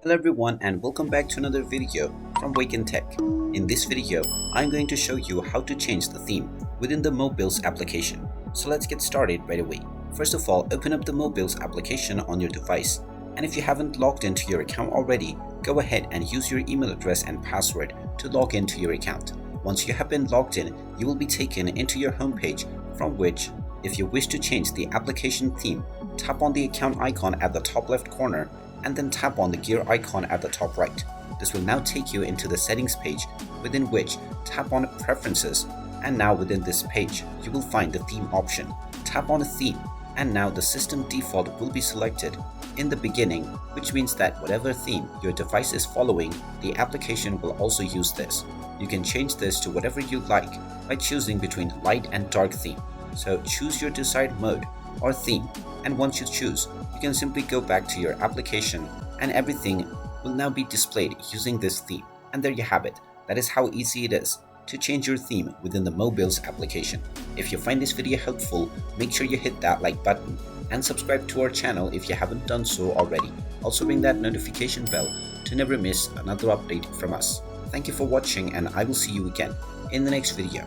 Hello everyone and welcome back to another video from Wake&Tech. In this video, I'm going to show you how to change the theme within the Mobills application. So let's get started right away. First of all, open up the Mobills application on your device. And if you haven't logged into your account already, go ahead and use your email address and password to log into your account. Once you have been logged in, you will be taken into your homepage, from which, if you wish to change the application theme, tap on the account icon at the top left corner and then tap on the gear icon at the top right. This will now take you into the settings page, within which tap on preferences, and now within this page you will find the theme option. Tap on a theme and now the system default will be selected in the beginning, which means that whatever theme your device is following, the application will also use this. You can change this to whatever you like by choosing between light and dark theme. So choose your desired mode or theme, and once you choose, you can simply go back to your application and everything will now be displayed using this theme. And there you have it. That is how easy it is to change your theme within the Mobills application. If you find this video helpful, make sure you hit that like button and subscribe to our channel if you haven't done so already. Also ring that notification bell to never miss another update from us. Thank you for watching and I will see you again in the next video.